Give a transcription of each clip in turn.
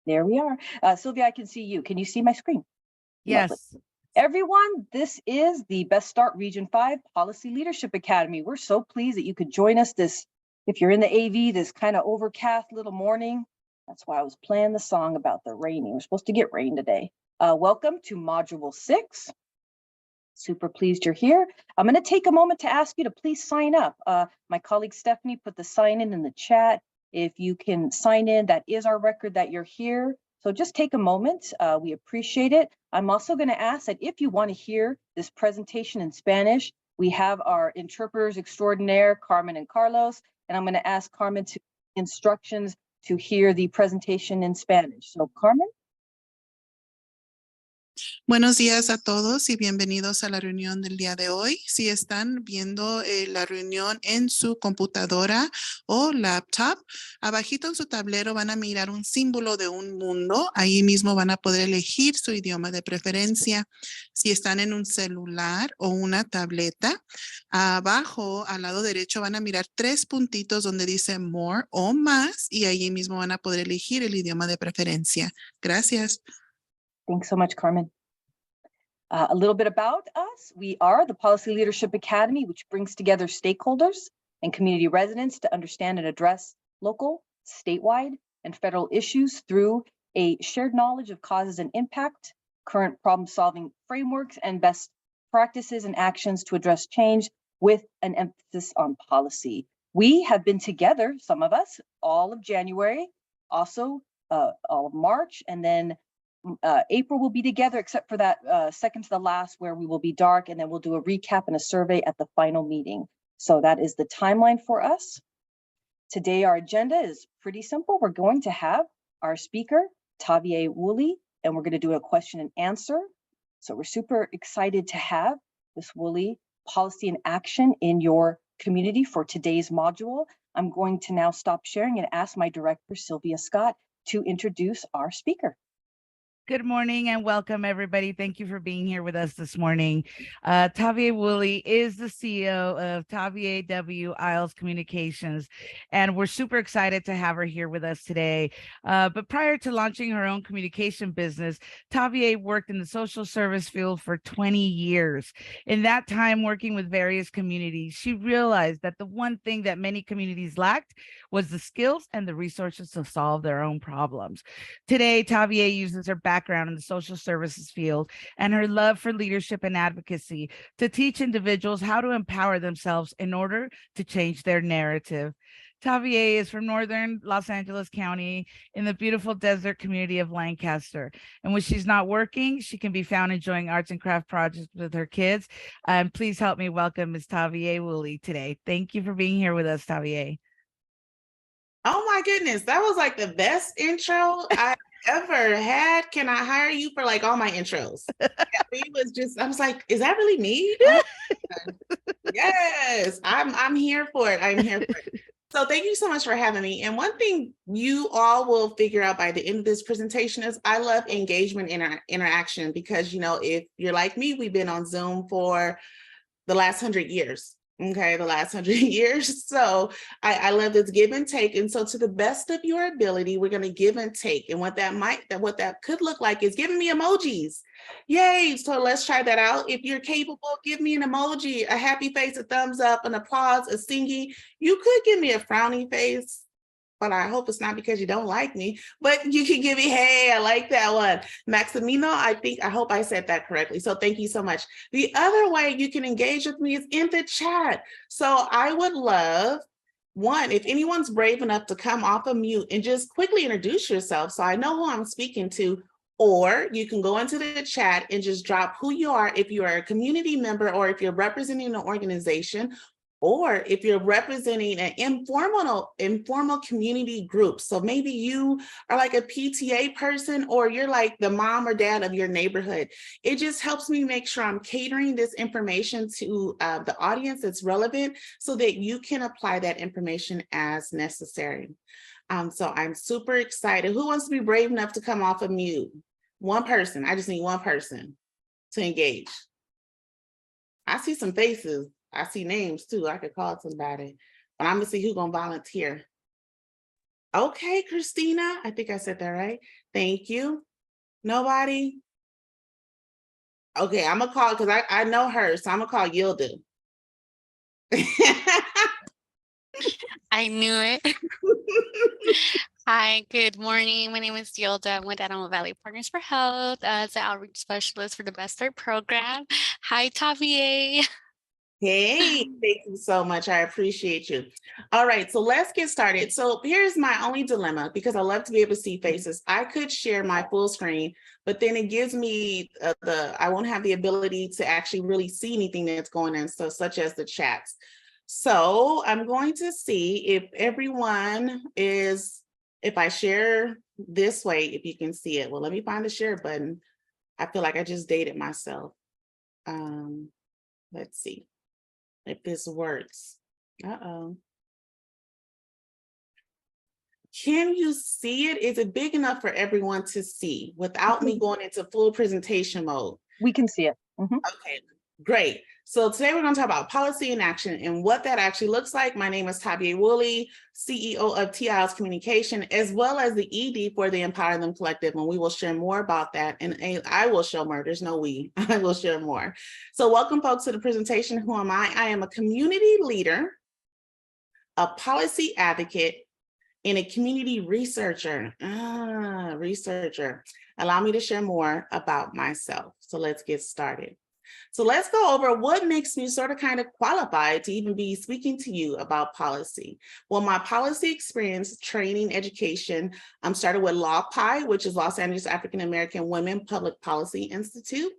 There we are. Sylvia, I can see you. Can you see my screen? Yes. Lovely. Everyone, this is the Best Start Region 5 Policy Leadership Academy. We're so pleased that you could join us if you're in the AV, this kind of overcast little morning. That's why I was playing the song about the raining. We're supposed to get rain today. Welcome to Module 6. Super pleased you're here. I'm going to take a moment to ask you to please sign up. My colleague Stephanie put the sign in the chat. If you can sign in, that is our record that you're here. So just take a moment. We appreciate it. I'm also going to ask that if you want to hear this presentation in Spanish, we have our interpreters extraordinaire, Carmen and Carlos, and I'm going to ask Carmen to instructions to hear the presentation in Spanish. So Carmen. Buenos días a todos y bienvenidos a la reunión del día de hoy. Si están viendo la reunión en su computadora o laptop, abajito en su tablero van a mirar un símbolo de un mundo. Ahí mismo van a poder elegir su idioma de preferencia. Si están en un celular o una tableta, abajo al lado derecho van a mirar 3 puntitos donde dice More o Más y ahí mismo van a poder elegir el idioma de preferencia. Gracias. Thanks so much, Carmen. A little bit about us. We are the Policy Leadership Academy, which brings together stakeholders and community residents to understand and address local, statewide, and federal issues through a shared knowledge of causes and impact, current problem-solving frameworks, and best practices and actions to address change with an emphasis on policy. We have been together, some of us, all of January, also all of March, and then April will be together, except for that second to the last where we will be dark, and then we'll do a recap and a survey at the final meeting. So that is the timeline for us. Today, our agenda is pretty simple. We're going to have our speaker, TaVia Wooley, and we're going to do a question and answer. So we're super excited to have this Wooley policy and action in your community for today's module. I'm going to now stop sharing and ask my director, Sylvia Scott, to introduce our speaker. Good morning and welcome, everybody. Thank you for being here with us this morning. TaVia Wooley is the CEO of TaVia W Isles Communications, and we're super excited to have her here with us today. But prior to launching her own communication business, TaVia worked in the social service field for 20 years. In that time, working with various communities, she realized that the one thing that many communities lacked was the skills and the resources to solve their own problems. Today, TaVia uses her background in the social services field and her love for leadership and advocacy to teach individuals how to empower themselves in order to change their narrative. TaVia is from northern Los Angeles County in the beautiful desert community of Lancaster. And when she's not working, she can be found enjoying arts and craft projects with her kids. And please help me welcome Ms. TaVia Wooley today. Thank you for being here with us, TaVia. Oh my goodness, that was like the best intro I ever had. Can I hire you for like all my intros? It was just, I was like, is that really me? Oh yes, I'm here for it. I'm here for it. So thank you so much for having me. And one thing you all will figure out by the end of this presentation is I love engagement and interaction because, you know, if you're like me, we've been on Zoom for the last 100 years. Okay, the last 100 years. So I love this give and take. And so to the best of your ability, we're going to give and take. And what that could look like is giving me emojis. Yay. So let's try that out. If you're capable, give me an emoji, a happy face, a thumbs up, an applause, a singy. You could give me a frowny face, but I hope it's not because you don't like me, but you can give me, hey, I like that one. Maximino, I hope I said that correctly. So thank you so much. The other way you can engage with me is in the chat. So I would love, one, if anyone's brave enough to come off of mute and just quickly introduce yourself so I know who I'm speaking to, or you can go into the chat and just drop who you are if you are a community member or if you're representing an organization, or if you're representing an informal community group. So maybe you are like a PTA person, or you're like the mom or dad of your neighborhood. It just helps me make sure I'm catering this information to the audience that's relevant so that you can apply that information as necessary. So I'm super excited. Who wants to be brave enough to come off of mute? One person. I just need one person to engage. I see some faces. I see names too. I could call somebody, but I'm gonna see who's gonna volunteer. Okay, Christina, I think I said that right. Thank you. Nobody? Okay, I'm gonna call because I know her, so I'm gonna call Yilda. I knew it. Hi, good morning. My name is Yilda. I'm with Antelope Valley Partners for Health as the outreach specialist for the Best Start program. Hi, TaVia. Hey, thank you so much. I appreciate you. All right, so let's get started. So here's my only dilemma, because I love to be able to see faces. I could share my full screen, but then it gives me I won't have the ability to actually really see anything that's going on, so such as the chats. So I'm going to see if everyone is, if I share this way, if you can see it. Well, let me find the share button. I feel like I just dated myself. Let's see if this works. Uh-oh. Can you see it? Is it big enough for everyone to see without me going into full presentation mode? We can see it. Mhm. Okay, great. So today we're going to talk about policy in action and what that actually looks like. My name is TaVia Wooley, CEO of TIL's Communication, as well as the ED for the Empower Them Collective, and we will share more about that. And I will show more. There's no we. I will share more. So welcome, folks, to the presentation. Who am I? I am a community leader, a policy advocate, and a community researcher. Researcher. Allow me to share more about myself. So let's get started. So let's go over what makes me sort of kind of qualified to even be speaking to you about policy. Well, my policy experience, training, education, started with LAWPI, which is Los Angeles African American Women Public Policy Institute.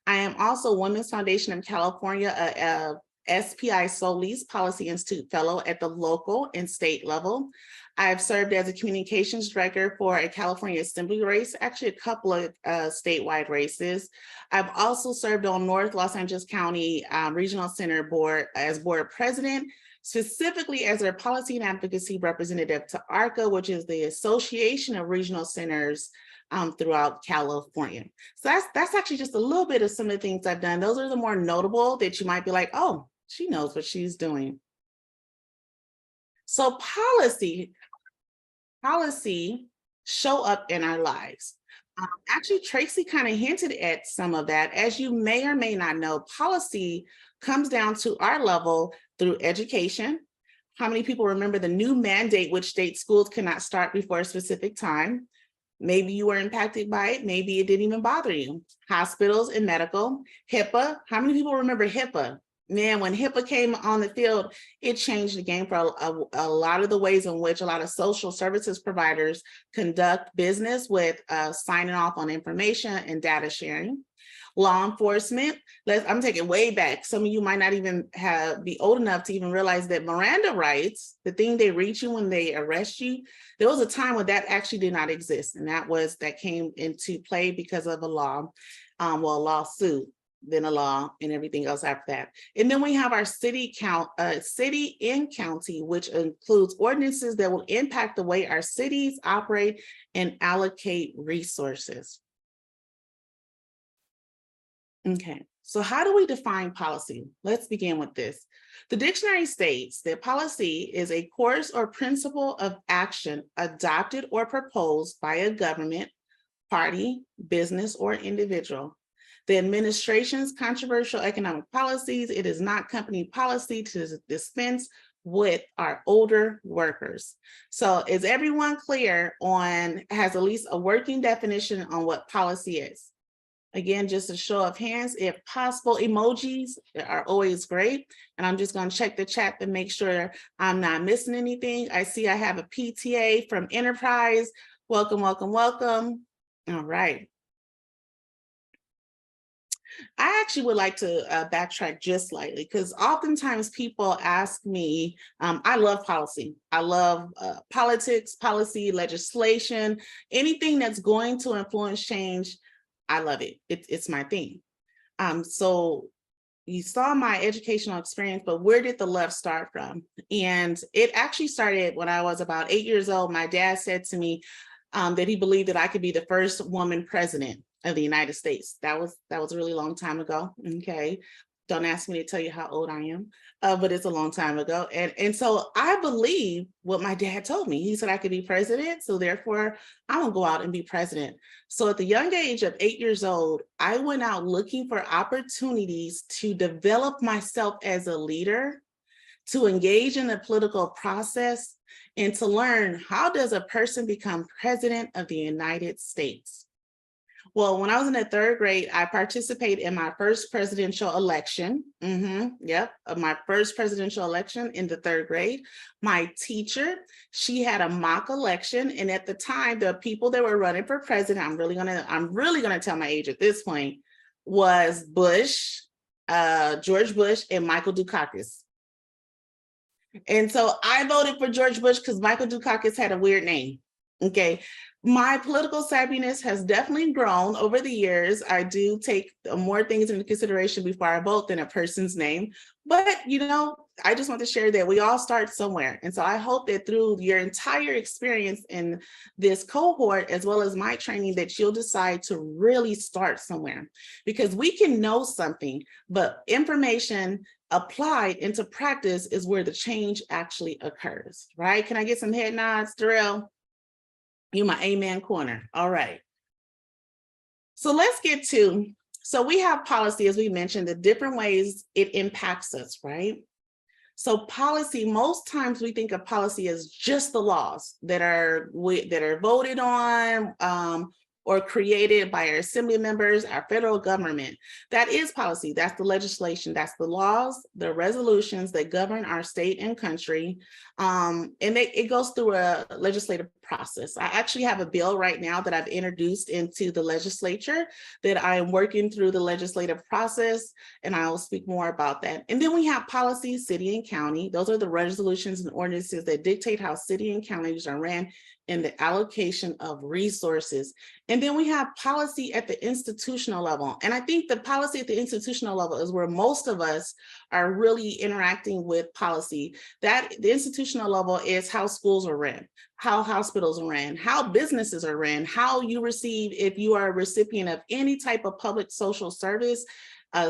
I am also Women's Foundation of California, SPI Solis Policy Institute Fellow at the local and state level. I've served as a communications director for a California Assembly race, actually a couple of statewide races. I've also served on North Los Angeles County Regional Center Board as board president, specifically as their policy and advocacy representative to ARCA, which is the Association of Regional Centers throughout California. So that's actually just a little bit of some of the things I've done. Those are the more notable that you might be like, oh, she knows what she's doing. So policy show up in our lives. Actually, Tracy kind of hinted at some of that. As you may or may not know, policy comes down to our level through education. How many people remember the new mandate, which states schools cannot start before a specific time? Maybe you were impacted by it. Maybe it didn't even bother you. Hospitals and medical. HIPAA. How many people remember HIPAA? Man, when HIPAA came on the field, it changed the game for a lot of the ways in which a lot of social services providers conduct business with signing off on information and data sharing. Law enforcement, I'm taking way back. Some of you might not even be old enough to even realize that Miranda rights, the thing they read you when they arrest you, there was a time when that actually did not exist. And that came into play because of a law, a lawsuit, then a law, and everything else after that. And then we have our city and county, which includes ordinances that will impact the way our cities operate and allocate resources. Okay, so how do we define policy? Let's begin with this. The dictionary states that policy is a course or principle of action adopted or proposed by a government, party, business, or individual. The administration's controversial economic policies, it is not company policy to dispense with our older workers. So is everyone clear has at least a working definition on what policy is? Again, just a show of hands, if possible. Emojis are always great. And I'm just going to check the chat to make sure I'm not missing anything. I see I have a PTA from Enterprise. Welcome, welcome, welcome. All right. I actually would like to backtrack just slightly, because oftentimes people ask me, I love policy. I love politics, policy, legislation, anything that's going to influence change. I love it. It's my thing. So you saw my educational experience, but where did the love start from? And it actually started when I was about 8 years old. My dad said to me that he believed that I could be the first woman president of the United States. That was a really long time ago. Okay. Don't ask me to tell you how old I am, but it's a long time ago. And so I believe what my dad told me. He said I could be president, so therefore I'm gonna go out and be president. So at the young age of 8 years old, I went out looking for opportunities to develop myself as a leader, to engage in the political process, and to learn, how does a person become president of the United States? Well, when I was in the 3rd grade, I participated in my first presidential election. My first presidential election in the 3rd grade. My teacher, she had a mock election, and at the time, the people that were running for president, I'm really gonna tell my age at this point, was Bush, George Bush, and Michael Dukakis. And so I voted for George Bush because Michael Dukakis had a weird name. Okay. My political savviness has definitely grown over the years. I do take more things into consideration before I vote than a person's name. But, I just want to share that we all start somewhere. And so I hope that through your entire experience in this cohort, as well as my training, that you'll decide to really start somewhere, because we can know something, but information applied into practice is where the change actually occurs, right? Can I get some head nods, Darrell? You my amen corner. All right. So let's get to, so we have policy, as we mentioned, the different ways it impacts us, right? So policy, most times we think of policy as just the laws that are voted on or created by our assembly members, our federal government. That is policy. That's the legislation. That's the laws, the resolutions that govern our state and country. And it goes through a legislative process. I actually have a bill right now that I've introduced into the legislature that I am working through the legislative process, and I will speak more about that. And then we have policy, city and county. Those are the resolutions and ordinances that dictate how city and counties are ran in the allocation of resources. And then we have policy at the institutional level. And I think the policy at the institutional level is where most of us are really interacting with policy. That the institutional level is how schools are ran, how hospitals are ran, how businesses are ran, how you receive, if you are a recipient of any type of public social service.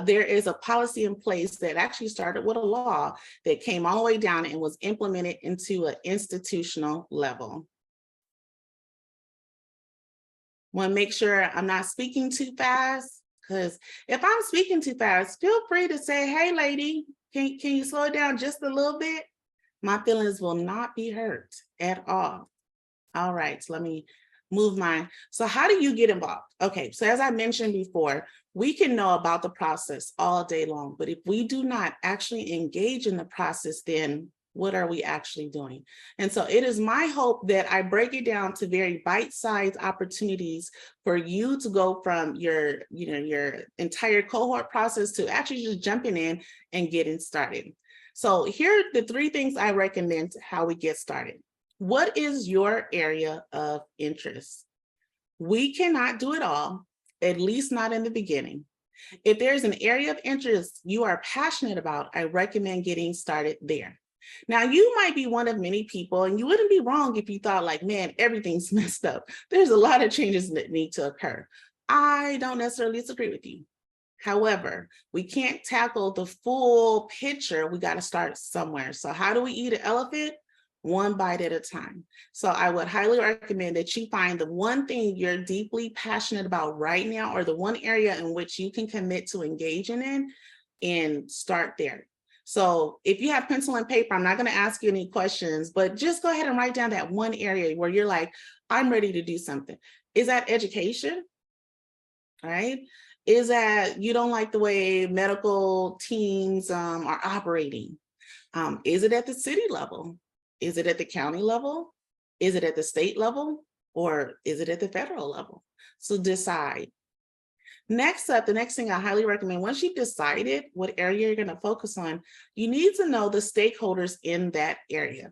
There is a policy in place that actually started with a law that came all the way down and was implemented into an institutional level. Want to make sure I'm not speaking too fast, because if I'm speaking too fast, feel free to say, hey, lady, can you slow it down just a little bit? My feelings will not be hurt at all. All right, so let me move mine. So how do you get involved? Okay, so as I mentioned before, we can know about the process all day long, but if we do not actually engage in the process, then what are we actually doing? And so it is my hope that I break it down to very bite-sized opportunities for you to go from your entire cohort process to actually just jumping in and getting started. So here are the 3 things I recommend how we get started. What is your area of interest? We cannot do it all, at least not in the beginning. If there's an area of interest you are passionate about, I recommend getting started there. Now, you might be one of many people, and you wouldn't be wrong if you thought like, man, everything's messed up. There's a lot of changes that need to occur. I don't necessarily disagree with you. However, we can't tackle the full picture. We got to start somewhere. So how do we eat an elephant? One bite at a time. So I would highly recommend that you find the one thing you're deeply passionate about right now, or the one area in which you can commit to engaging in, and start there. So if you have pencil and paper, I'm not going to ask you any questions, but just go ahead and write down that one area where you're like, I'm ready to do something. Is that education? All right. Is that you don't like the way medical teams are operating? Is it at the city level? Is it at the county level? Is it at the state level? Or is it at the federal level? So decide. Next up, the next thing I highly recommend, once you've decided what area you're going to focus on, you need to know the stakeholders in that area.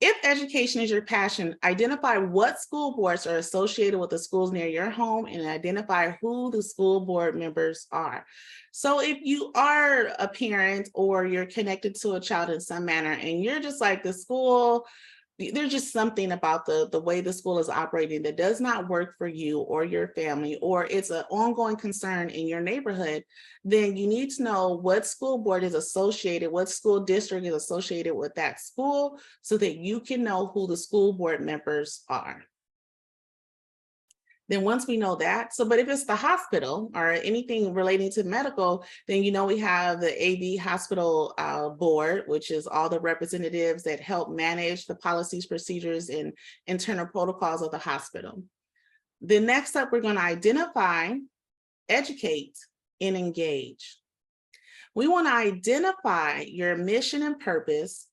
If education is your passion, identify what school boards are associated with the schools near your home and identify who the school board members are. So if you are a parent or you're connected to a child in some manner and you're just like, the school there's just something about the way the school is operating that does not work for you or your family, or it's an ongoing concern in your neighborhood, then you need to know what school board is associated, what school district is associated with that school, so that you can know who the school board members are. Then once we know that, but if it's the hospital or anything relating to medical, then we have the AV hospital board, which is all the representatives that help manage the policies, procedures, and internal protocols of the hospital. Then next up, we're going to identify, educate, and engage. We want to identify your mission and purpose.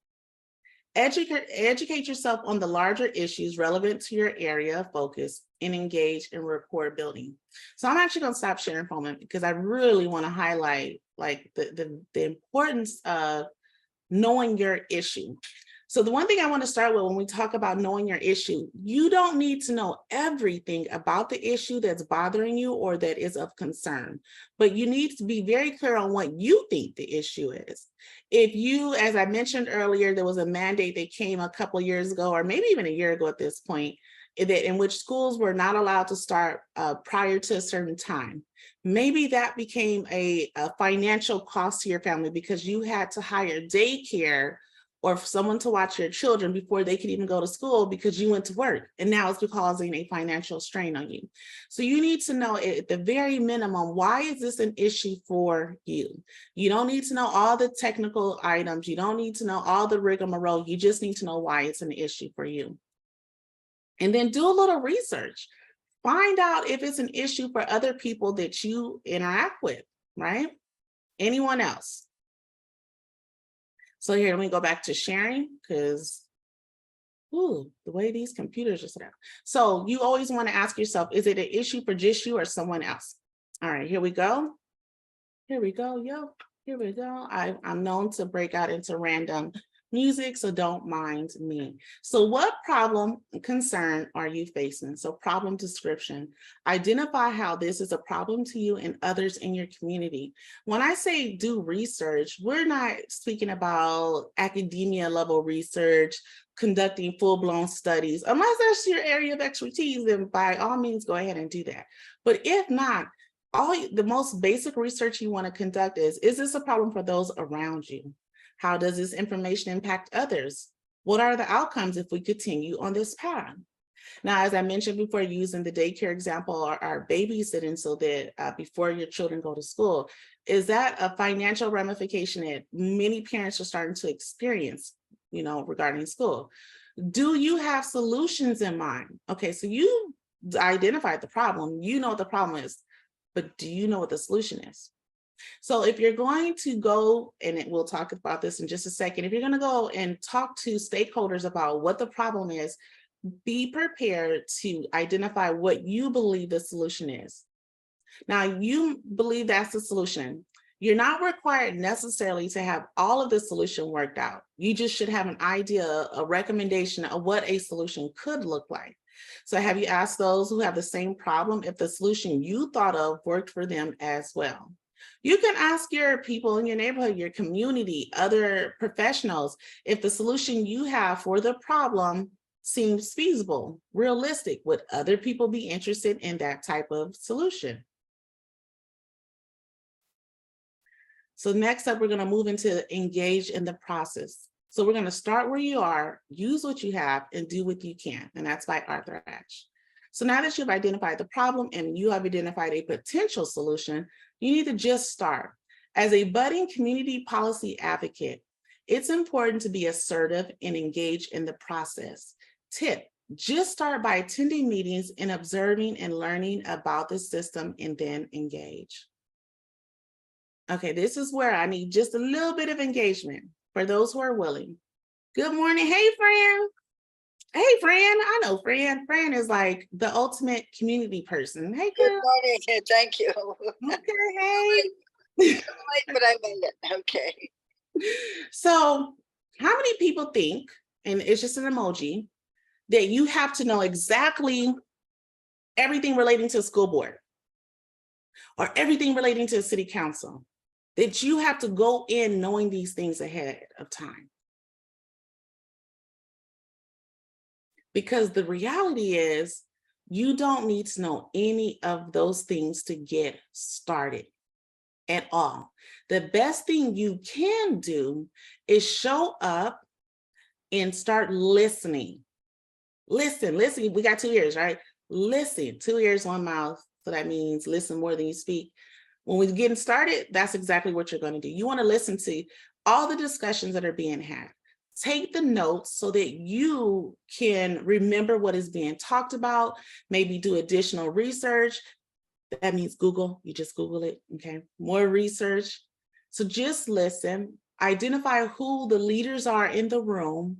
Educate yourself on the larger issues relevant to your area of focus, and engage in rapport building. So I'm actually going to stop sharing for a moment because I really want to highlight the importance of knowing your issue. So the one thing I want to start with when we talk about knowing your issue, you don't need to know everything about the issue that's bothering you or that is of concern, but you need to be very clear on what you think the issue is. If you, as I mentioned earlier, there was a mandate that came a couple of years ago, or maybe even a year ago at this point, in which schools were not allowed to start prior to a certain time. Maybe that became a financial cost to your family because you had to hire daycare or for someone to watch your children before they could even go to school because you went to work, and now it's causing a financial strain on you. So you need to know at the very minimum, why is this an issue for you? You don't need to know all the technical items. You don't need to know all the rigmarole. You just need to know why it's an issue for you. And then do a little research. Find out if it's an issue for other people that you interact with, right? Anyone else? So here, let me go back to sharing because, the way these computers are set up. So you always want to ask yourself, is it an issue for just you or someone else? All right, here we go. Here we go, here we go. I'm known to break out into random music, so don't mind me. So what problem and concern are you facing? So problem description. Identify how this is a problem to you and others in your community. When I say do research, we're not speaking about academia level research, conducting full-blown studies. Unless that's your area of expertise, then by all means, go ahead and do that. But if not, the most basic research you want to conduct is this a problem for those around you? How does this information impact others? What are the outcomes if we continue on this path? Now, as I mentioned before, using the daycare example or babysitting so that before your children go to school, is that a financial ramification that many parents are starting to experience, regarding school? Do you have solutions in mind? Okay, so you identified the problem, you know what the problem is, but do you know what the solution is? So if you're going to go, and we'll talk about this in just a second, if you're going to go and talk to stakeholders about what the problem is, be prepared to identify what you believe the solution is. Now, you believe that's the solution. You're not required necessarily to have all of the solution worked out. You just should have an idea, a recommendation of what a solution could look like. So have you asked those who have the same problem if the solution you thought of worked for them as well? You can ask your people in your neighborhood, your community, other professionals, if the solution you have for the problem seems feasible, realistic. Would other people be interested in that type of solution? So next up, we're going to move into engage in the process. So we're going to start where you are, use what you have, and do what you can. And that's by Arthur Ashe. So now that you've identified the problem and you have identified a potential solution, you need to just start. As a budding community policy advocate, it's important to be assertive and engage in the process. Tip, just start by attending meetings and observing and learning about the system and then engage. Okay, this is where I need just a little bit of engagement for those who are willing. Good morning. Hey, Fran. Hey, Fran. I know Fran. Fran is like the ultimate community person. Hey, girl. Good morning. Thank you. Okay, hey. Late, but I made it. Okay. So how many people think, and it's just an emoji, that you have to know exactly everything relating to a school board or everything relating to a city council, that you have to go in knowing these things ahead of time? Because the reality is you don't need to know any of those things to get started at all. The best thing you can do is show up and start listening. Listen. We got 2 ears, right? Listen, 2 ears, 1 mouth. So that means listen more than you speak. When we're getting started, that's exactly what you're going to do. You want to listen to all the discussions that are being had. Take the notes so that you can remember what is being talked about, maybe do additional research. That means Google, you just Google it, okay? More research. So just listen, identify who the leaders are in the room,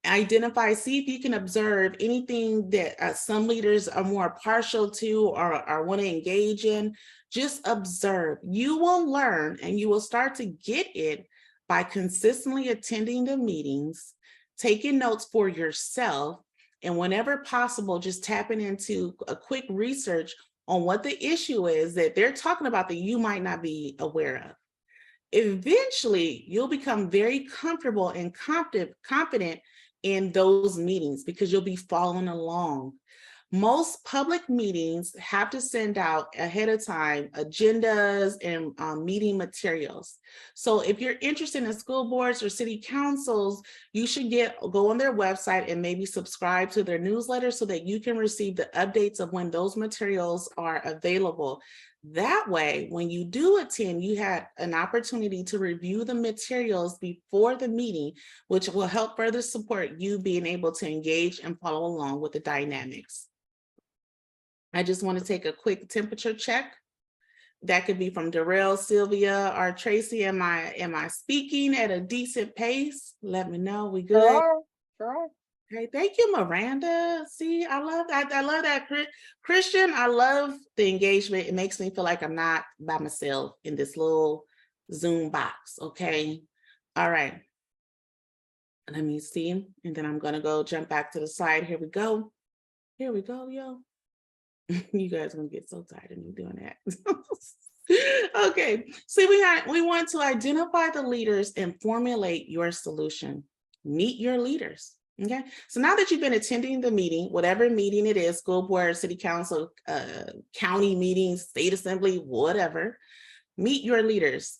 identify, see if you can observe anything that some leaders are more partial to or want to engage in. Just observe. You will learn and you will start to get it by consistently attending the meetings, taking notes for yourself, and whenever possible, just tapping into a quick research on what the issue is that they're talking about that you might not be aware of. Eventually, you'll become very comfortable and confident in those meetings because you'll be following along. Most public meetings have to send out ahead of time agendas and meeting materials. So if you're interested in school boards or city councils, you should go on their website and maybe subscribe to their newsletter so that you can receive the updates of when those materials are available. That way, when you do attend, you have an opportunity to review the materials before the meeting, which will help further support you being able to engage and follow along with the dynamics. I just want to take a quick temperature check. That could be from Darrell, Sylvia, or Tracy. Am I speaking at a decent pace? Let me know. We good? Sure. Okay, thank you, Miranda. See, I love that. I love that. Christian, I love the engagement. It makes me feel like I'm not by myself in this little Zoom box. Okay. All right. Let me see. And then I'm going to go jump back to the slide. Here we go. Here we go, yo. You guys are gonna get so tired of me doing that. Okay, so we want to identify the leaders and formulate your solution. Meet your leaders. Okay, so now that you've been attending the meeting, whatever meeting it is, school board, city council, county meetings, state assembly, whatever, meet your leaders.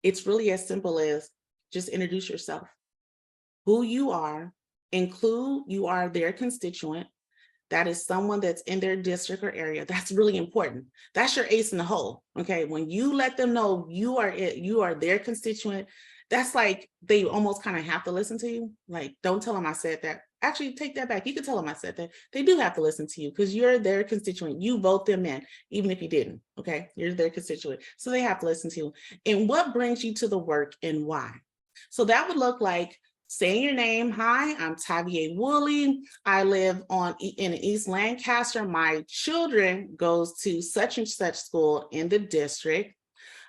It's really as simple as just introduce yourself, who you are, include you are their constituent. That is someone that's in their district or area. That's really important. That's your ace in the hole. Okay. When you let them know you are their constituent, that's like they almost kind of have to listen to you. Like, don't tell them I said that. Actually, take that back. You can tell them I said that. They do have to listen to you because you're their constituent. You vote them in, even if you didn't. Okay. You're their constituent. So they have to listen to you. And what brings you to the work and why? So that would look like saying your name. Hi, I'm TaVia Wooley. I live in East Lancaster. My children goes to such and such school in the district.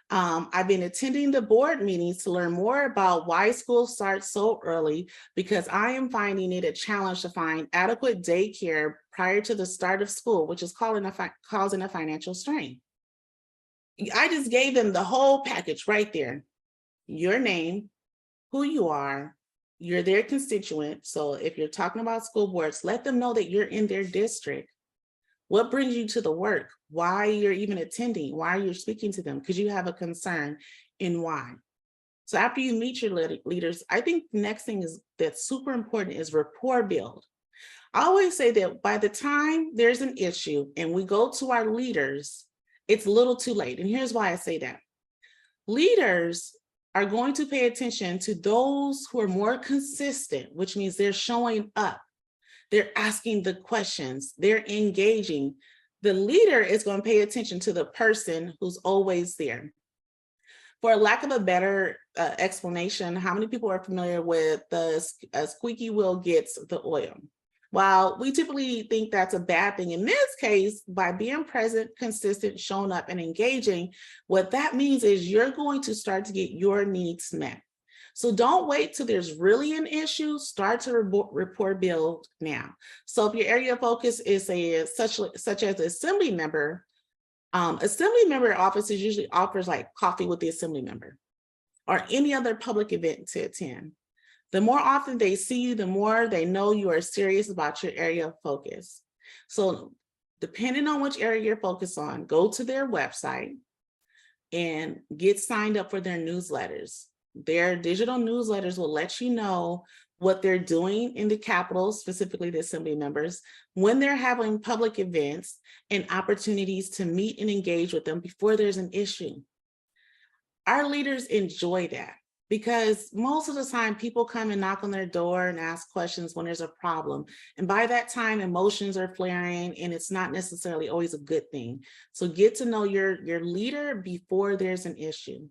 I've been attending the board meetings to learn more about why school starts so early because I am finding it a challenge to find adequate daycare prior to the start of school, which is causing a financial strain. I just gave them the whole package right there. Your name, who you are, you're their constituent. So if you're talking about school boards, let them know that you're in their district. What brings you to the work? Why you're even attending? Why you're speaking to them? Because you have a concern and why. So after you meet your leaders, I think the next thing that's super important is rapport build. I always say that by the time there's an issue and we go to our leaders, it's a little too late. And here's why I say that. Leaders are going to pay attention to those who are more consistent, which means they're showing up. They're asking the questions, they're engaging. The leader is going to pay attention to the person who's always there. For lack of a better explanation, how many people are familiar with the squeaky wheel gets the oil? While we typically think that's a bad thing, in this case, by being present, consistent, showing up, and engaging, what that means is you're going to start to get your needs met. So don't wait till there's really an issue. Start to rapport build now. So if your area of focus is such as assembly member offices usually offers like coffee with the assembly member or any other public event to attend. The more often they see you, the more they know you are serious about your area of focus. So depending on which area you're focused on, go to their website and get signed up for their newsletters. Their digital newsletters will let you know what they're doing in the Capitol, specifically the Assembly members, when they're having public events and opportunities to meet and engage with them before there's an issue. Our leaders enjoy that because most of the time people come and knock on their door and ask questions when there's a problem. And by that time, emotions are flaring and it's not necessarily always a good thing. So get to know your leader before there's an issue.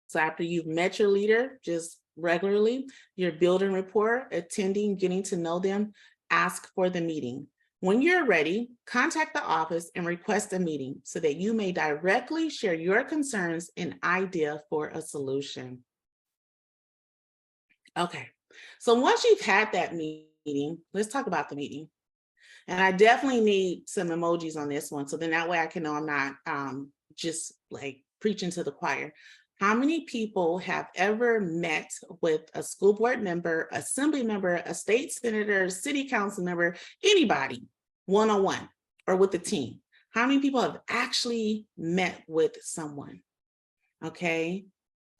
So after you've met your leader, just regularly, you're building rapport, attending, getting to know them, ask for the meeting. When you're ready, contact the office and request a meeting so that you may directly share your concerns and idea for a solution. Okay, so once you've had that meeting, let's talk about the meeting. And I definitely need some emojis on this one, so then that way I can know I'm not just like preaching to the choir. How many people have ever met with a school board member, assembly member, a state senator, city council member, anybody, one-on-one or with the team? How many people have actually met with someone? Okay,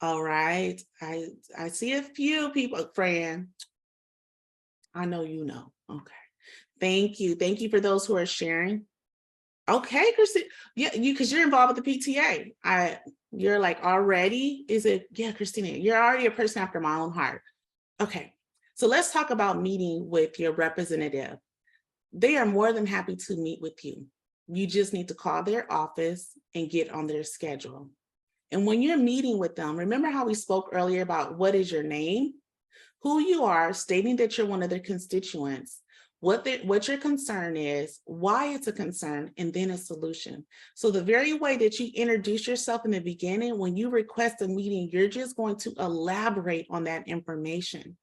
all right. I see a few people, Fran. I know you know, okay. Thank you. Thank you for those who are sharing. Okay, Christine, yeah, because you're involved with the PTA. You're like already, is it? Yeah, Christina, you're already a person after my own heart. Okay, so let's talk about meeting with your representative. They are more than happy to meet with you. You just need to call their office and get on their schedule. And when you're meeting with them, remember how we spoke earlier about what is your name, who you are, stating that you're one of their constituents, what your concern is, why it's a concern, and then a solution. So the very way that you introduce yourself in the beginning, when you request a meeting, you're just going to elaborate on that information.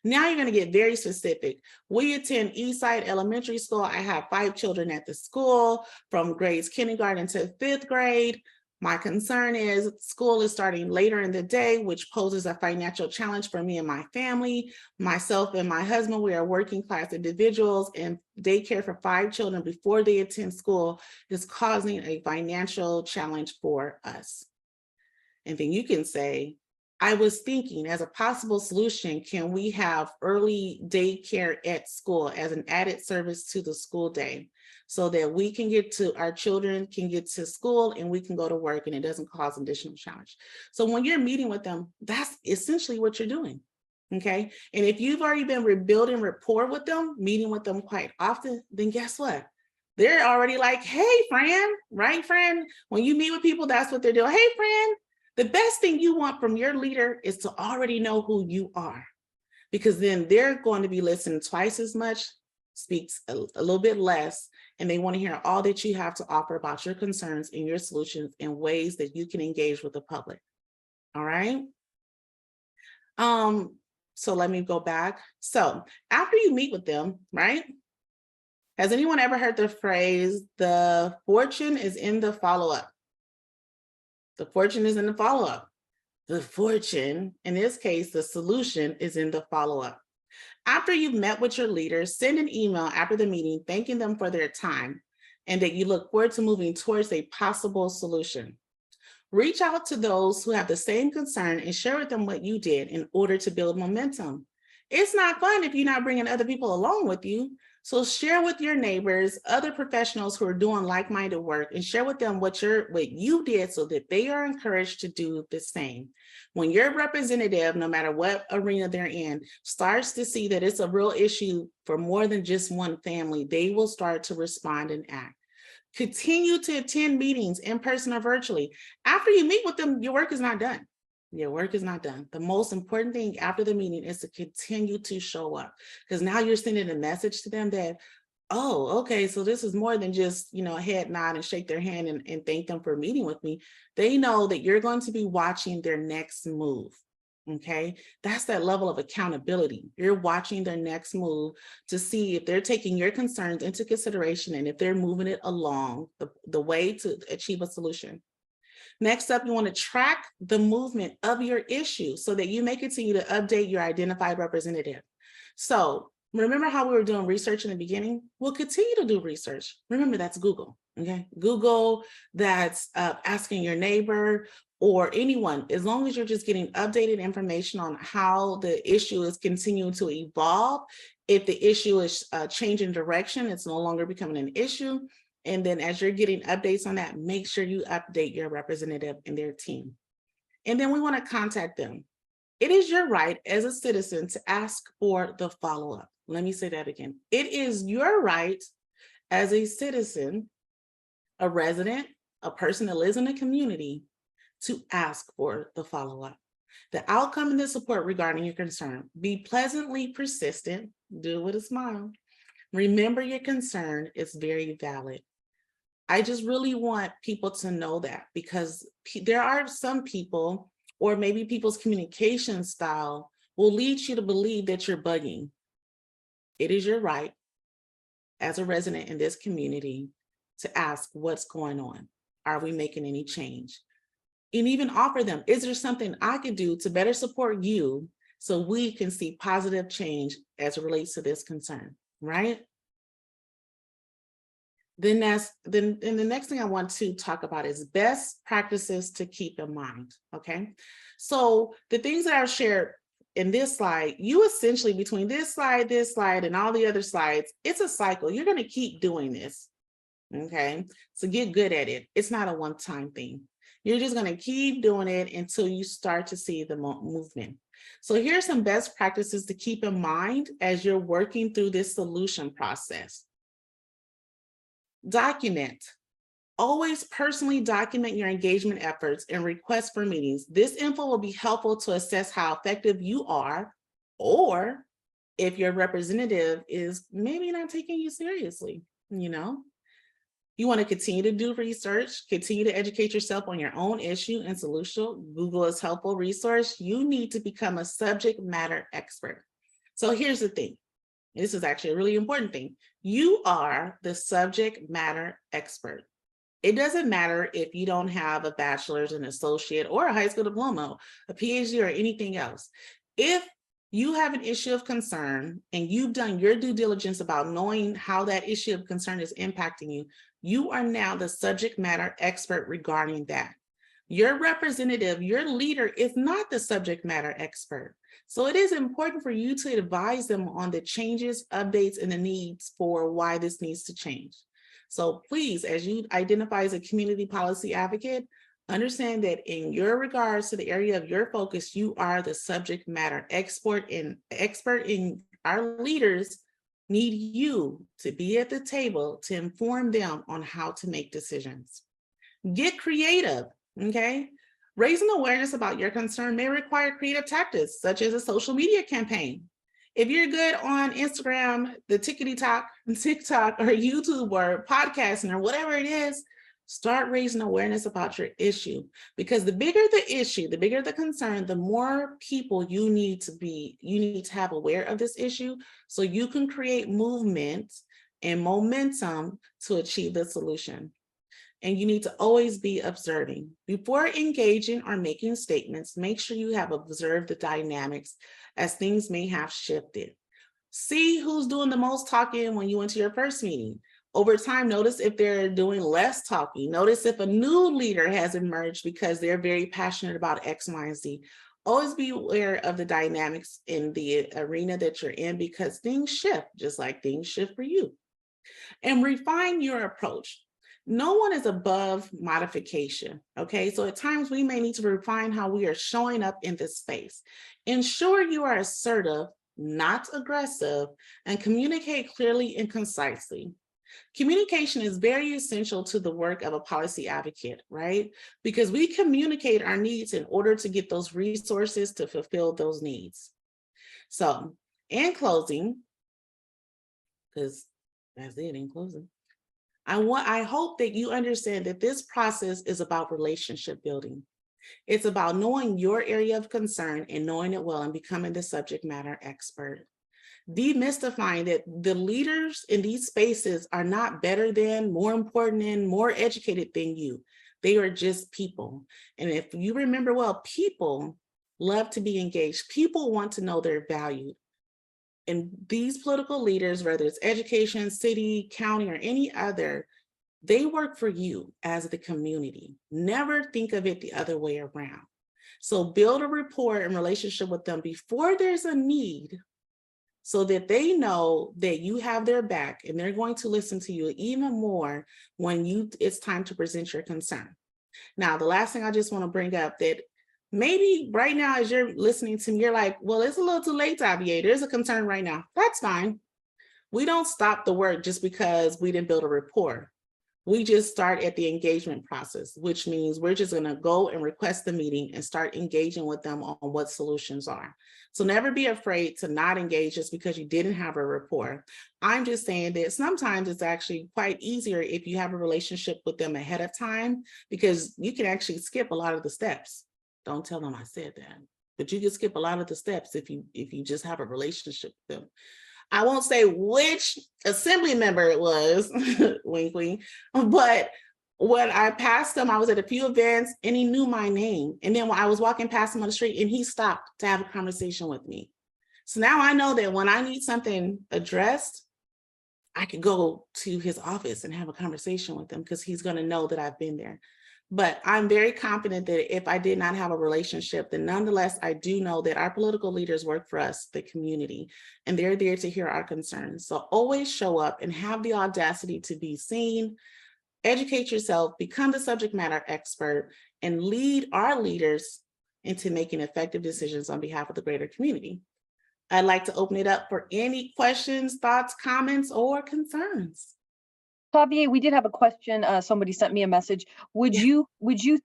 Now you're going to get very specific. We attend Eastside Elementary School. I have 5 children at the school from grades kindergarten to 5th grade. My concern is school is starting later in the day, which poses a financial challenge for me and my family. Myself and my husband, we are working class individuals, and daycare for 5 children before they attend school is causing a financial challenge for us. And then you can say, I was thinking as a possible solution, can we have early daycare at school as an added service to the school day so that we can get to, our children can get to school and we can go to work and it doesn't cause additional challenge. So when you're meeting with them, that's essentially what you're doing. Okay. And if you've already been rebuilding rapport with them, meeting with them quite often, then guess what? They're already like, hey, Fran, right, Fran? When you meet with people, that's what they're doing. Hey, Fran. The best thing you want from your leader is to already know who you are, because then they're going to be listening twice as much, speaks a little bit less, and they want to hear all that you have to offer about your concerns and your solutions in ways that you can engage with the public. All right. So let me go back. So after you meet with them, right? Has anyone ever heard the phrase, the fortune is in the follow-up? The fortune is in the follow-up. The fortune, in this case, the solution is in the follow-up. After you've met with your leaders, send an email after the meeting thanking them for their time and that you look forward to moving towards a possible solution. Reach out to those who have the same concern and share with them what you did in order to build momentum. It's not fun if you're not bringing other people along with you. So share with your neighbors, other professionals who are doing like-minded work, and share with them what you did so that they are encouraged to do the same. When your representative, no matter what arena they're in, starts to see that it's a real issue for more than just one family, they will start to respond and act. Continue to attend meetings in person or virtually. After you meet with them, your work is not done. Your work is not done. The most important thing after the meeting is to continue to show up, because now you're sending a message to them that, oh, okay, so this is more than just, a head nod and shake their hand and thank them for meeting with me. They know that you're going to be watching their next move. Okay, that's that level of accountability. You're watching their next move to see if they're taking your concerns into consideration and if they're moving it along the way to achieve a solution. Next up, you want to track the movement of your issue so that you may continue to update your identified representative. So remember how we were doing research in the beginning? We'll continue to do research. Remember, that's Google, okay? Google, that's asking your neighbor or anyone, as long as you're just getting updated information on how the issue is continuing to evolve. If the issue is changing direction, it's no longer becoming an issue. And then as you're getting updates on that, make sure you update your representative and their team. And then we want to contact them. It is your right as a citizen to ask for the follow-up. Let me say that again. It is your right as a citizen, a resident, a person that lives in a community, to ask for the follow-up. The outcome and the support regarding your concern. Be pleasantly persistent. Do it with a smile. Remember, your concern is very valid. I just really want people to know that, because there are some people, or maybe people's communication style will lead you to believe that you're bugging. It is your right as a resident in this community to ask what's going on. Are we making any change? And even offer them, is there something I could do to better support you so we can see positive change as it relates to this concern, right? Then the next thing I want to talk about is best practices to keep in mind, okay? So the things that I've shared in this slide, you essentially, between this slide, and all the other slides, it's a cycle. You're gonna keep doing this, okay? So get good at it. It's not a one-time thing. You're just gonna keep doing it until you start to see the movement. So here's some best practices to keep in mind as you're working through this solution process. Document. Always personally document your engagement efforts and requests for meetings. This info will be helpful to assess how effective you are, or if your representative is maybe not taking you seriously, you know? You want to continue to do research, continue to educate yourself on your own issue and solution. Google is a helpful resource. You need to become a subject matter expert. So here's the thing. This is actually a really important thing. You are the subject matter expert. It doesn't matter if you don't have a bachelor's, an associate, or a high school diploma, a PhD, or anything else. If you have an issue of concern and you've done your due diligence about knowing how that issue of concern is impacting you, you are now the subject matter expert regarding that. Your representative, your leader, is not the subject matter expert. So it is important for you to advise them on the changes, updates, and the needs for why this needs to change. So please, as you identify as a community policy advocate, understand that in your regards to the area of your focus, you are the subject matter expert, and our leaders need you to be at the table to inform them on how to make decisions. Get creative, okay? Raising awareness about your concern may require creative tactics, such as a social media campaign. If you're good on Instagram, the TikTok, or YouTube, or podcasting, or whatever it is, start raising awareness about your issue. Because the bigger the issue, the bigger the concern, the more people you need to have aware of this issue, so you can create movement and momentum to achieve the solution. And you need to always be observing. Before engaging or making statements, make sure you have observed the dynamics as things may have shifted. See who's doing the most talking when you went to your first meeting. Over time, notice if they're doing less talking. Notice if a new leader has emerged because they're very passionate about X, Y, and Z. Always be aware of the dynamics in the arena that you're in, because things shift, just like things shift for you. And refine your approach. No one is above modification, okay? So at times we may need to refine how we are showing up in this space. Ensure you are assertive, not aggressive, and communicate clearly and concisely. Communication is very essential to the work of a policy advocate, right? Because we communicate our needs in order to get those resources to fulfill those needs. So in closing, because that's it in closing, I hope that you understand that this process is about relationship building. It's about knowing your area of concern and knowing it well and becoming the subject matter expert. Demystifying that the leaders in these spaces are not better than, more important than, more educated than you. They are just people. And if you remember well, people love to be engaged. People want to know they're valued. And these political leaders, whether it's education, city, county, or any other, they work for you as the community. Never think of it the other way around. So build a rapport and relationship with them before there's a need, so that they know that you have their back and they're going to listen to you even more when it's time to present your concern. Now, the last thing I just want to bring up, that maybe right now as you're listening to me, you're like, well, it's a little too late, TaVia. There's a concern right now. That's fine. We don't stop the work just because we didn't build a rapport. We just start at the engagement process, which means we're just going to go and request the meeting and start engaging with them on what solutions are. So never be afraid to not engage just because you didn't have a rapport. I'm just saying that sometimes it's actually quite easier if you have a relationship with them ahead of time, because you can actually skip a lot of the steps. Don't tell them I said that, but you can skip a lot of the steps if you just have a relationship with them. I won't say which assembly member it was, wink, wink, but when I passed him, I was at a few events and he knew my name. And then when I was walking past him on the street and he stopped to have a conversation with me. So now I know that when I need something addressed, I could go to his office and have a conversation with him because he's going to know that I've been there. But I'm very confident that if I did not have a relationship, then nonetheless, I do know that our political leaders work for us, the community, and they're there to hear our concerns. So always show up and have the audacity to be seen, educate yourself, become the subject matter expert, and lead our leaders into making effective decisions on behalf of the greater community. I'd like to open it up for any questions, thoughts, comments, or concerns. TaVia, we did have a question. Somebody sent me a message. Would you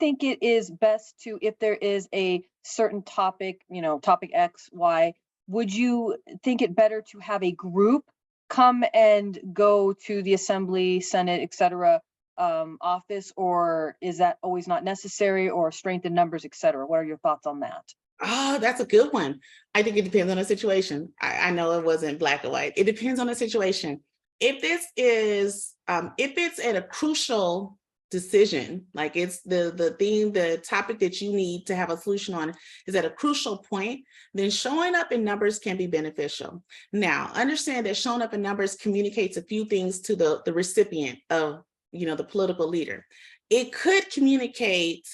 think it is best to, if there is a certain topic, topic X, Y, would you think it better to have a group come and go to the Assembly, Senate, et cetera, office, or is that always not necessary, or strength in numbers, et cetera? What are your thoughts on that? Oh, that's a good one. I think it depends on the situation. I know it wasn't black or white. It depends on the situation. If this is, if it's at a crucial decision, like it's the topic that you need to have a solution on is at a crucial point, then showing up in numbers can be beneficial. Now, understand that showing up in numbers communicates a few things to the recipient of, the political leader. It could communicate,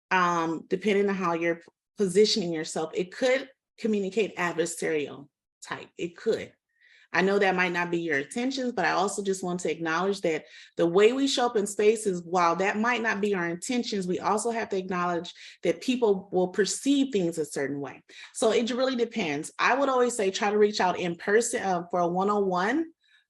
depending on how you're positioning yourself, it could communicate adversarial type. It could. I know that might not be your intentions, but I also just want to acknowledge that the way we show up in spaces, while that might not be our intentions, we also have to acknowledge that people will perceive things a certain way. So it really depends. I would always say, try to reach out in person for a one-on-one.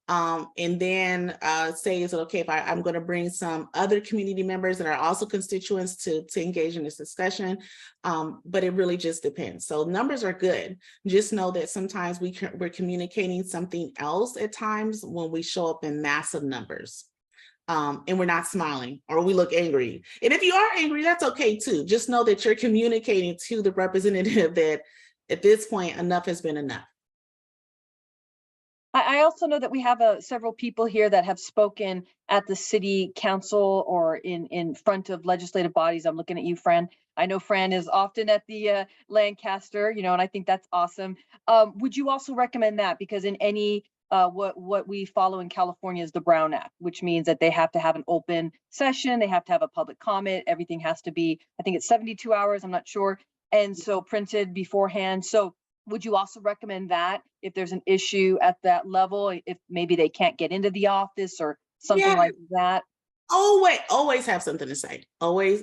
And then say, is it okay if I'm going to bring some other community members that are also constituents to engage in this discussion? But it really just depends. So numbers are good. Just know that sometimes we're communicating something else at times when we show up in massive numbers. And we're not smiling or we look angry. And if you are angry, that's okay too. Just know that you're communicating to the representative that at this point, enough has been enough. I also know that we have several people here that have spoken at the city council or in front of legislative bodies. I'm looking at you, Fran. I know Fran is often at the Lancaster, and I think that's awesome. Would you also recommend that? Because in any, what we follow in California is the Brown Act, which means that they have to have an open session, they have to have a public comment, everything has to be, I think it's 72 hours, I'm not sure. And so printed beforehand. So would you also recommend that if there's an issue at that level, if maybe they can't get into the office or something like that? Always have something to say. Always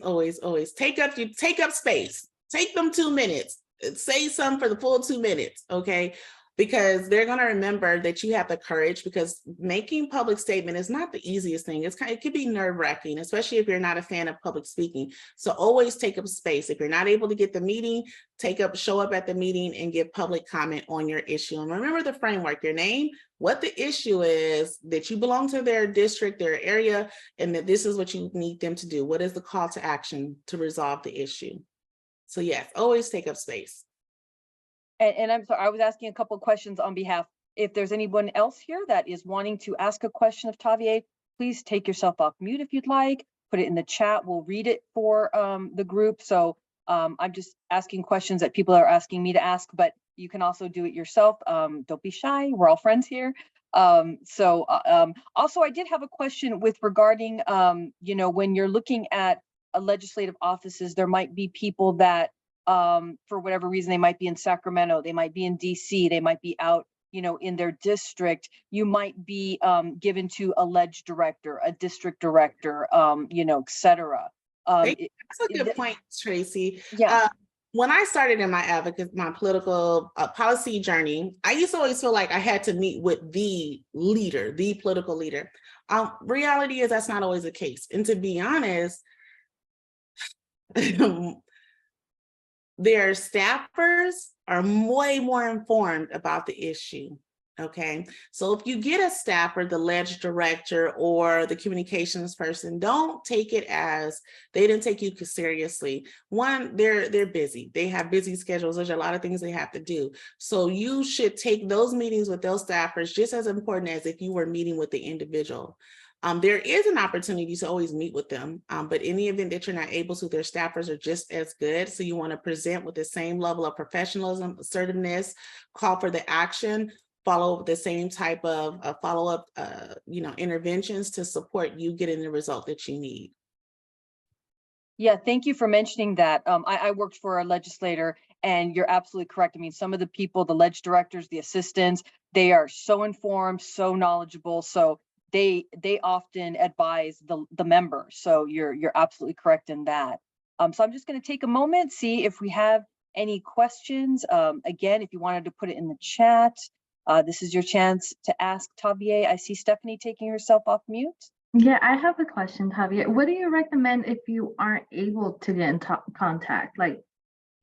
take up space. Take them 2 minutes. Say something for the full 2 minutes, okay? Because they're going to remember that you have the courage, because making public statement is not the easiest thing. It could be nerve-wracking, especially if you're not a fan of public speaking. So always take up space. If you're not able to get the meeting, show up at the meeting and give public comment on your issue. And remember the framework, your name, what the issue is, that you belong to their district, their area, and that this is what you need them to do. What is the call to action to resolve the issue? So yes, always take up space. And I'm sorry, I was asking a couple of questions on behalf. If there's anyone else here that is wanting to ask a question of TaVia, please take yourself off mute if you'd like. put it in the chat. We'll read it for the group. So I'm just asking questions that people are asking me to ask, but you can also do it yourself. Don't be shy. We're all friends here. Also, I did have a question with regarding, when you're looking at legislative offices, there might be people that, for whatever reason, they might be in Sacramento, they might be in DC, they might be out, in their district. You might be given to a ledge director, a district director, et cetera. That's a good point, Tracy. Yeah. When I started in my political policy journey, I used to always feel like I had to meet with the leader, the political leader. Reality is that's not always the case. And to be honest, their staffers are way more informed about the issue. Okay, so if you get a staffer, the ledge director or the communications person, don't take it as they didn't take you seriously. One, they're busy. They have busy schedules. There's a lot of things they have to do. So you should take those meetings with those staffers just as important as if you were meeting with the individual. There is an opportunity to always meet with them, but in the event that you're not able to, their staffers are just as good. So you want to present with the same level of professionalism, assertiveness, call for the action, follow the same type of follow-up, interventions to support you getting the result that you need. Yeah, thank you for mentioning that. I worked for a legislator, and you're absolutely correct. I mean, some of the people, the ledge directors, the assistants, they are so informed, so knowledgeable. So they often advise the members. So you're absolutely correct in that. So I'm just going to take a moment, see if we have any questions. Again, if you wanted to put it in the chat, this is your chance to ask TaVia. I see Stephanie taking herself off mute. Yeah, I have a question, TaVia. What do you recommend if you aren't able to get in contact? Like,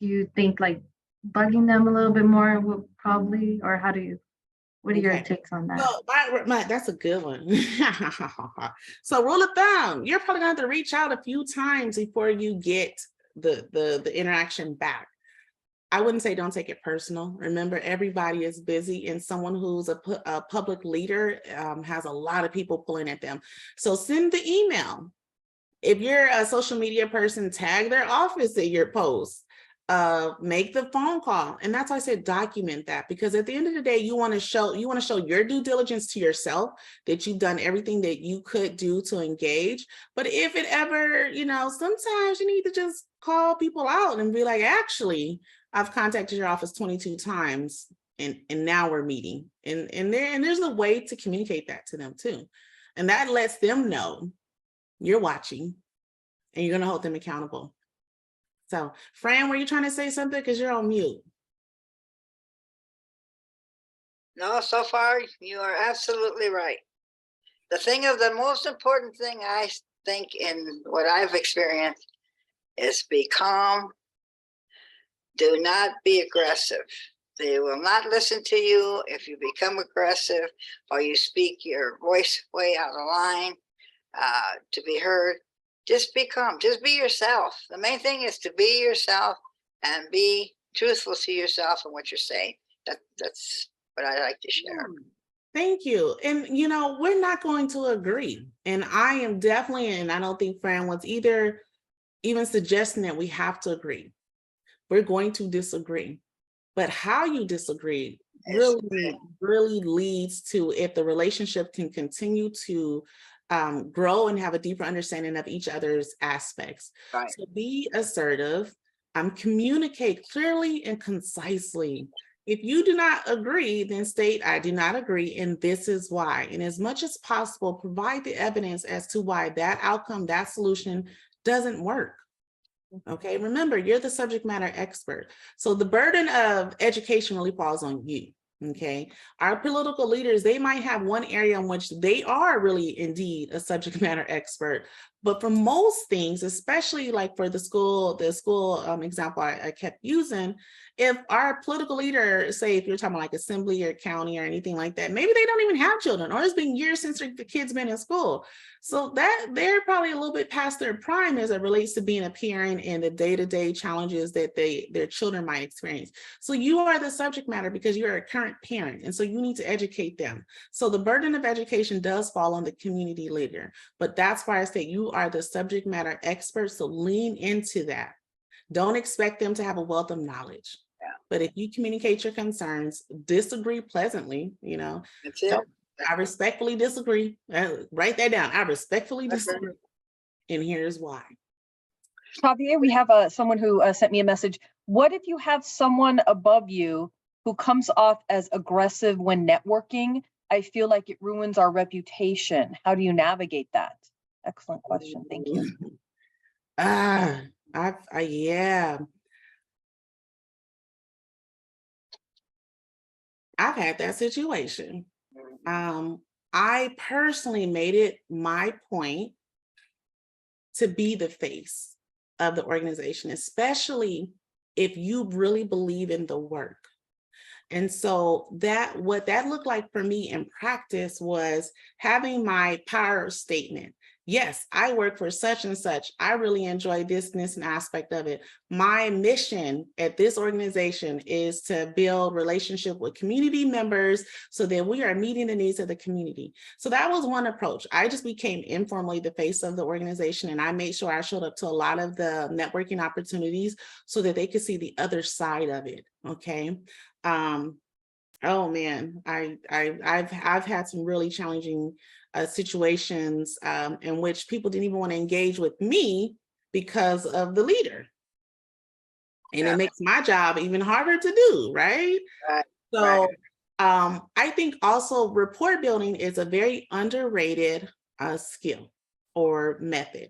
do you think like bugging them a little bit more would probably, or what are your takes on that? So that's a good one. So rule of thumb, you're probably gonna have to reach out a few times before you get the interaction back. I wouldn't say don't take it personal. Remember, everybody is busy, and someone who's a public leader has a lot of people pulling at them. So send the email. If you're a social media person, tag their office in your post. Make the phone call. And that's why I said document that, because at the end of the day, you want to show your due diligence to yourself that you've done everything that you could do to engage. But if it ever, sometimes you need to just call people out and be like, actually, I've contacted your office 22 times and now we're meeting. And there's a way to communicate that to them too. And that lets them know you're watching and you're going to hold them accountable. So, Fran, were you trying to say something? Because you're on mute. No, so far you are absolutely right. The most important thing I think in what I've experienced is be calm. Do not be aggressive. They will not listen to you if you become aggressive or you speak your voice way out of line to be heard. Just be calm. Just be yourself. The main thing is to be yourself and be truthful to yourself and what you're saying. That's what I like to share. Thank you. And, we're not going to agree. And I am definitely, and I don't think Fran was either even suggesting that we have to agree. We're going to disagree. But how you disagree really leads to if the relationship can continue to grow and have a deeper understanding of each other's aspects. Right. So be assertive, communicate clearly and concisely. If you do not agree, then state, I do not agree, and this is why. And as much as possible, provide the evidence as to why that outcome, that solution doesn't work. Okay, remember, you're the subject matter expert. So the burden of education really falls on you. Okay, our political leaders, they might have one area in which they are really indeed a subject matter expert, but for most things, especially like for the school example I kept using, if our political leader, say if you're talking like assembly or county or anything like that, maybe they don't even have children, or it's been years since the kids been in school. So that they're probably a little bit past their prime as it relates to being a parent and the day-to-day challenges that their children might experience. So you are the subject matter because you're a current aren't parent, and so you need to educate them. So the burden of education does fall on the community leader, but that's why I say you are the subject matter expert, so lean into that. Don't expect them to have a wealth of knowledge. Yeah. But if you communicate your concerns, disagree pleasantly, That's it. I respectfully disagree. Write that down. I respectfully That's right. disagree. And here's why. TaVia, we have someone who sent me a message. What if you have someone above you who comes off as aggressive when networking? I feel like it ruins our reputation. How do you navigate that? Excellent question. Thank you. Yeah. I've had that situation. I personally made it my point to be the face of the organization, especially if you really believe in the work. And so what that looked like for me in practice was having my power statement. Yes, I work for such and such. I really enjoy this and this and aspect of it. My mission at this organization is to build relationship with community members so that we are meeting the needs of the community. So that was one approach. I just became informally the face of the organization, and I made sure I showed up to a lot of the networking opportunities so that they could see the other side of it. Okay. Oh man, I've had some really challenging situations in which people didn't even want to engage with me because of the leader. And Yeah. it makes my job even harder to do, right? Right. So I think also rapport building is a very underrated skill or method.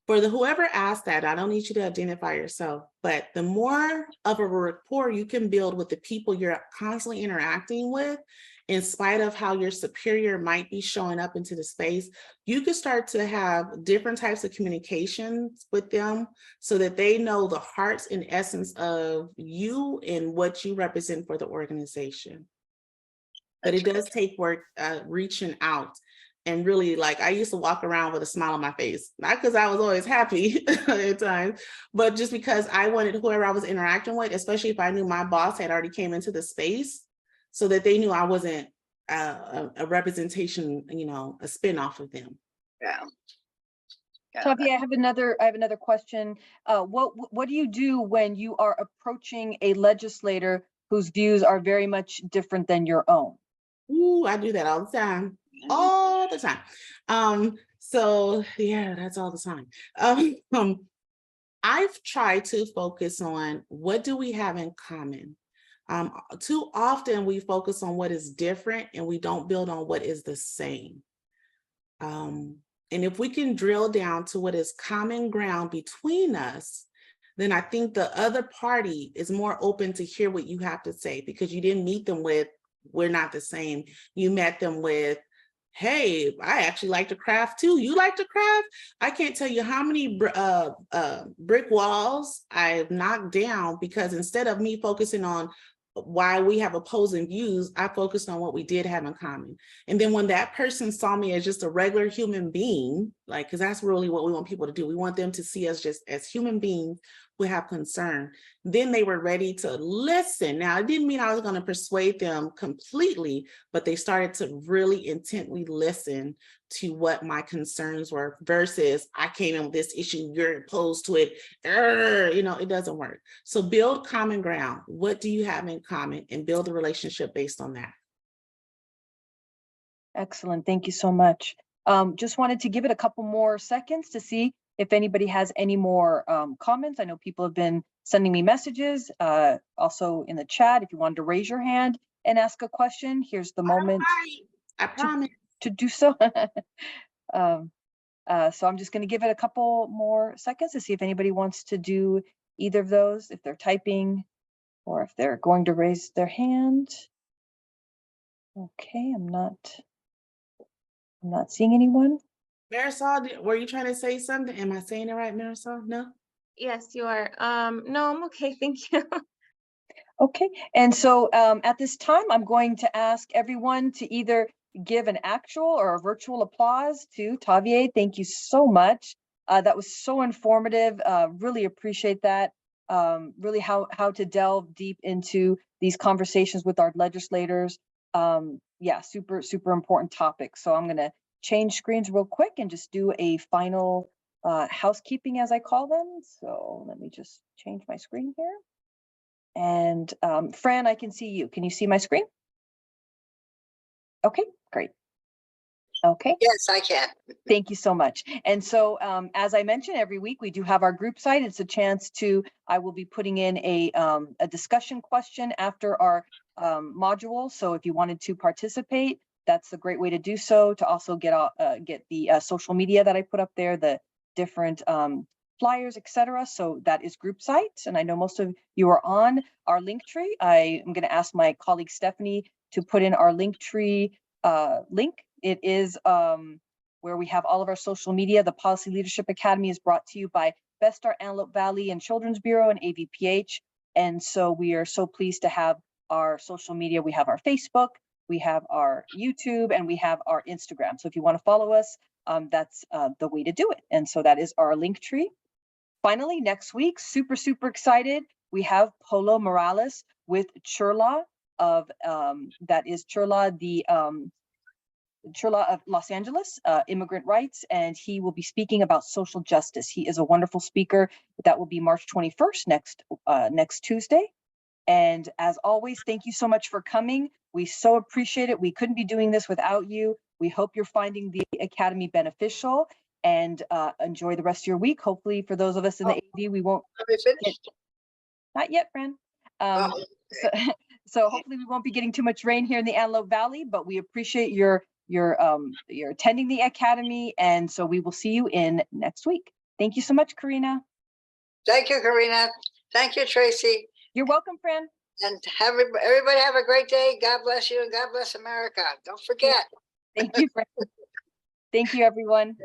For whoever asked that, I don't need you to identify yourself, but the more of a rapport you can build with the people you're constantly interacting with, in spite of how your superior might be showing up into the space, you can start to have different types of communications with them so that they know the hearts and essence of you and what you represent for the organization. But it does take work reaching out. And really, like, I used to walk around with a smile on my face, not because I was always happy at times, but just because I wanted whoever I was interacting with, especially if I knew my boss had already came into the space, so that they knew I wasn't a representation, a spin-off of them. Yeah. TaVia, I have another question. What do you do when you are approaching a legislator whose views are very much different than your own? Ooh, I do that all the time. All the time. So yeah, that's all the time. I've tried to focus on what do we have in common. Too often we focus on what is different and we don't build on what is the same. And if we can drill down to what is common ground between us, then I think the other party is more open to hear what you have to say, because you didn't meet them with, we're not the same. You met them with, hey, I actually like to craft too. You like to craft? I can't tell you how many brick walls I've knocked down because instead of me focusing on why we have opposing views, I focused on what we did have in common. And then when that person saw me as just a regular human being, like, because that's really what we want people to do. We want them to see us just as human beings who have concern. Then they were ready to listen. Now, it didn't mean I was going to persuade them completely, but they started to really intently listen to what my concerns were versus I came in with this issue, you're opposed to it. It doesn't work. So build common ground. What do you have in common? And build a relationship based on that. Excellent. Thank you so much. Just wanted to give it a couple more seconds to see if anybody has any more comments. I know people have been sending me messages, also in the chat. If you wanted to raise your hand and ask a question, here's the moment. I promise. To do so. So I'm just going to give it a couple more seconds to see if anybody wants to do either of those, if they're typing or if they're going to raise their hand. Okay, I'm not seeing anyone. Marisol, were you trying to say something? Am I saying it right, Marisol? No? Yes, you are. No, I'm okay. Thank you. Okay, and so at this time, I'm going to ask everyone to either give an actual or a virtual applause to TaVia. Thank you so much. That was so informative. Really appreciate that. really how to delve deep into these conversations with our legislators. Yeah, super important topic. So I'm going to change screens real quick and just do a final housekeeping, as I call them. So let me just change my screen here. And Fran, I can see you. Can you see my screen? Okay, great. Okay. Yes, I can. Thank you so much. And so, as I mentioned, every week we do have our group site. It's a chance to, I will be putting in a discussion question after our module. So if you wanted to participate, that's a great way to do so, to also get the social media that I put up there, the different flyers, etc. So that is group site. And I know most of you are on our link tree. I am going to ask my colleague Stephanie to put in our link tree link. It is where we have all of our social media. The Policy Leadership Academy is brought to you by Best Start Antelope Valley and Children's Bureau and AVPH. And so we are so pleased to have our social media. We have our Facebook, we have our YouTube, and we have our Instagram. So if you want to follow us, that's the way to do it. And so that is our link tree. Finally, next week, super excited. We have Polo Morales with Churla of that is Churla, the Churla of Los Angeles, immigrant rights, and he will be speaking about social justice. He is a wonderful speaker. That will be March 21st, next Tuesday. And as always, thank you so much for coming. We so appreciate it. We couldn't be doing this without you. We hope you're finding the Academy beneficial, and enjoy the rest of your week. Hopefully for those of us in the AD, we won't Are we finished? not yet, Fran. Oh, So hopefully we won't be getting too much rain here in the Antelope Valley, but we appreciate your attending the Academy. And so we will see you in next week. Thank you so much, Karina. thank you, Karina. Thank you, Tracy. You're welcome, Fran. And everybody have a great day. God bless you and God bless America. Don't forget. Thank you, Fran. Thank you, everyone.